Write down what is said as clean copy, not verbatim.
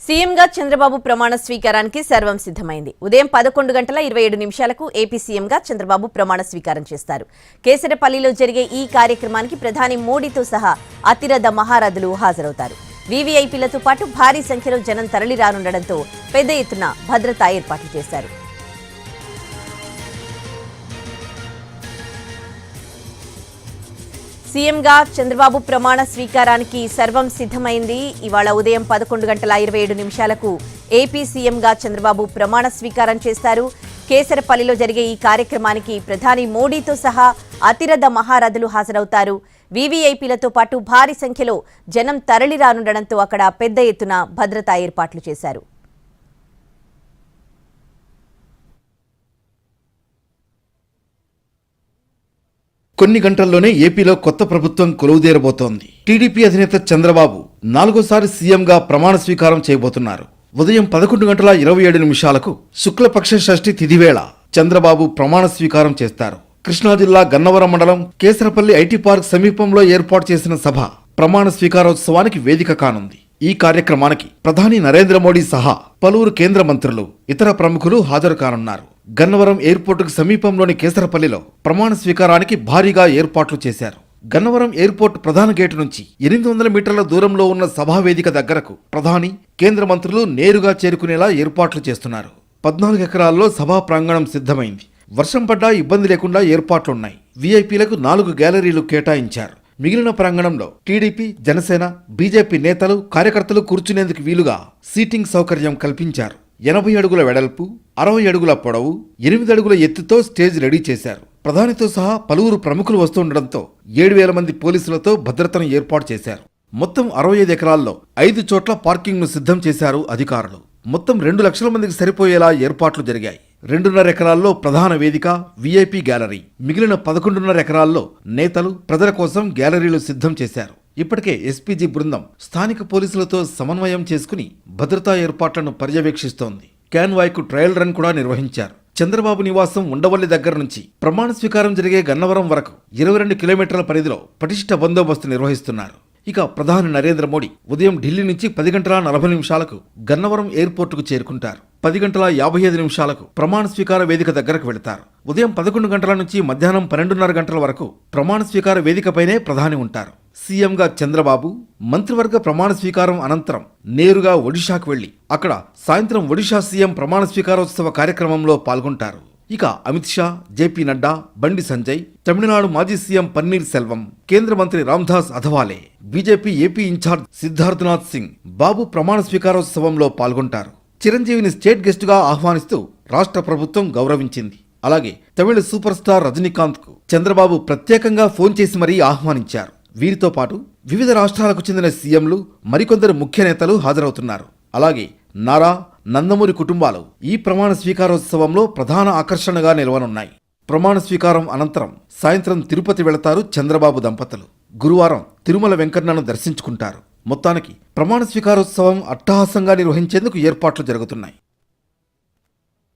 సీఎంగా చంద్రబాబు ప్రమాణ స్వీకారానికి సర్వం సిద్ధమైంది. ఉదయం 11:27 ఏపీ సీఎంగా చంద్రబాబు ప్రమాణ స్వీకారం చేస్తారు. కేసరపల్లిలో జరిగే ఈ కార్యక్రమానికి ప్రధాని మోడీతో సహా అతిరథ మహారథులు హాజరవుతారు. వీవీఐపీలతో పాటు భారీ సంఖ్యలో జనం తరలిరానుండడంతో పెద్ద ఎత్తున భద్రతా ఏర్పాట్లు చేశారు. సీఎంగా చంద్రబాబు ప్రమాణ స్వీకారానికి సర్వం సిద్ధమైంది. ఇవాళ ఉదయం 11:27 ఏపీ సీఎంగా చంద్రబాబు ప్రమాణ స్వీకారం చేస్తారు. కేసరపల్లిలో జరిగే ఈ కార్యక్రమానికి ప్రధాని మోడీతో సహా అతిరథ మహారథులు హాజరవుతారు. వీవీఐపీలతో పాటు భారీ సంఖ్యలో జనం తరలిరానుండడంతో అక్కడ పెద్ద ఎత్తున భద్రతా ఏర్పాట్లు చేశారు. కొన్ని గంటల్లోనే ఏపీలో కొత్త ప్రభుత్వం కొలువుదేరబోతోంది. టీడీపీ అధినేత చంద్రబాబు 4వ సీఎంగా ప్రమాణ స్వీకారం చేయబోతున్నారు. ఉదయం 11:27 శుక్లపక్ష షష్ఠి తిథివేళ చంద్రబాబు ప్రమాణ స్వీకారం చేస్తారు. కృష్ణా జిల్లా గన్నవరం మండలం కేసరపల్లి ఐటీ పార్క్ సమీపంలో ఏర్పాటు చేసిన సభ ప్రమాణ స్వీకారోత్సవానికి వేదిక కానుంది. ఈ కార్యక్రమానికి ప్రధాని నరేంద్ర మోడీ సహా పలువురు కేంద్ర మంత్రులు, ఇతర ప్రముఖులు హాజరు కానున్నారు. గన్నవరం ఎయిర్పోర్టుకు సమీపంలోని కేసరపల్లిలో ప్రమాణ స్వీకారానికి భారీగా ఏర్పాట్లు చేశారు. గన్నవరం ఎయిర్పోర్ట్ ప్రధాన గేటు నుంచి 800 మీటర్ల దూరంలో ఉన్న సభావేదిక దగ్గరకు ప్రధాని, కేంద్ర మంత్రులు నేరుగా చేరుకునేలా ఏర్పాట్లు చేస్తున్నారు. 14 ఎకరాల్లో సభా ప్రాంగణం సిద్ధమైంది. వర్షం పడ్డా ఇబ్బంది లేకుండా ఏర్పాట్లున్నాయి. వీఐపీలకు 4 గ్యాలరీలు కేటాయించారు. మిగిలిన ప్రాంగణంలో టీడీపీ, జనసేన, బీజేపీ నేతలు, కార్యకర్తలు కూర్చునేందుకు వీలుగా సీటింగ్ సౌకర్యం కల్పించారు. 80 అడుగుల వెడల్పు, 60 అడుగుల పొడవు, 8 అడుగుల ఎత్తుతో స్టేజ్ రెడీ చేశారు. ప్రధానితో సహా పలువురు ప్రముఖులు వస్తుండటంతో 7,000 మంది పోలీసులతో భద్రతను ఏర్పాటు చేశారు. మొత్తం 65 ఎకరాల్లో 5 చోట్ల పార్కింగ్ను సిద్ధం చేశారు అధికారులు. మొత్తం 2 లక్షల మందికి సరిపోయేలా ఏర్పాట్లు జరిగాయి. 2.5 ఎకరాల్లో ప్రధాన వేదిక, వీఐపీ గ్యాలరీ, మిగిలిన 11.5 ఎకరాల్లో నేతలు, ప్రజల కోసం గ్యాలరీలు సిద్ధం చేశారు. ఇప్పటికే ఎస్పీజీ బృందం స్థానిక పోలీసులతో సమన్వయం చేసుకుని భద్రతా ఏర్పాట్లను పర్యవేక్షిస్తోంది. క్యాన్వాయ్కు ట్రయల్ రన్ కూడా నిర్వహించారు. చంద్రబాబు నివాసం ఉండవల్లి దగ్గర నుంచి ప్రమాణ స్వీకారం జరిగే గన్నవరం వరకు 22 కిలోమీటర్ల పరిధిలో పటిష్ట బందోబస్తు నిర్వహిస్తున్నారు. ఇక ప్రధాని నరేంద్ర మోడీ ఉదయం ఢిల్లీ నుంచి 10:40 గన్నవరం ఎయిర్పోర్టుకు చేరుకుంటారు. 10:55 ప్రమాణ స్వీకార వేదిక దగ్గరకు వెళతారు. ఉదయం 11 గంటల నుంచి మధ్యాహ్నం 12:30 వరకు ప్రమాణ స్వీకార వేదికపైనే ప్రధాని ఉంటారు. సీఎంగా చంద్రబాబు మంత్రివర్గ ప్రమాణ స్వీకారం అనంతరం నేరుగా ఒడిషాకు వెళ్లి అక్కడ సాయంత్రం ఒడిషా సీఎం ప్రమాణ స్వీకారోత్సవ కార్యక్రమంలో పాల్గొంటారు. ఇక అమిత్ షా, జేపీ నడ్డా, బండి సంజయ్, తమిళనాడు మాజీ సీఎం పన్నీర్ సెల్వం, కేంద్ర మంత్రి Ramdas Athawale, BJP AP incharge Siddharthnath Singh Babu ప్రమాణ స్వీకారోత్సవంలో పాల్గొంటారు. చిరంజీవిని స్టేట్ గెస్టుగా ఆహ్వానిస్తూ రాష్ట్ర ప్రభుత్వం గౌరవించింది. అలాగే తమిళ సూపర్ స్టార్ రజనీకాంత్ కు చంద్రబాబు ప్రత్యేకంగా ఫోన్ చేసి మరీ ఆహ్వానించారు. వీరితో పాటు వివిధ రాష్ట్రాలకు చెందిన సీఎంలు, మరికొందరు ముఖ్య నేతలు హాజరవుతున్నారు. అలాగే నారా, నందమూరి కుటుంబాలు ఈ ప్రమాణ స్వీకారోత్సవంలో ప్రధాన ఆకర్షణగా నిలవనున్నాయి. ప్రమాణ స్వీకారం అనంతరం సాయంత్రం తిరుపతి వెళతారు చంద్రబాబు దంపతులు. గురువారం తిరుమల వెంకన్నను దర్శించుకుంటారు. మొత్తానికి ప్రమాణ స్వీకారోత్సవం అట్టహాసంగా నిర్వహించేందుకు ఏర్పాట్లు జరుగుతున్నాయి.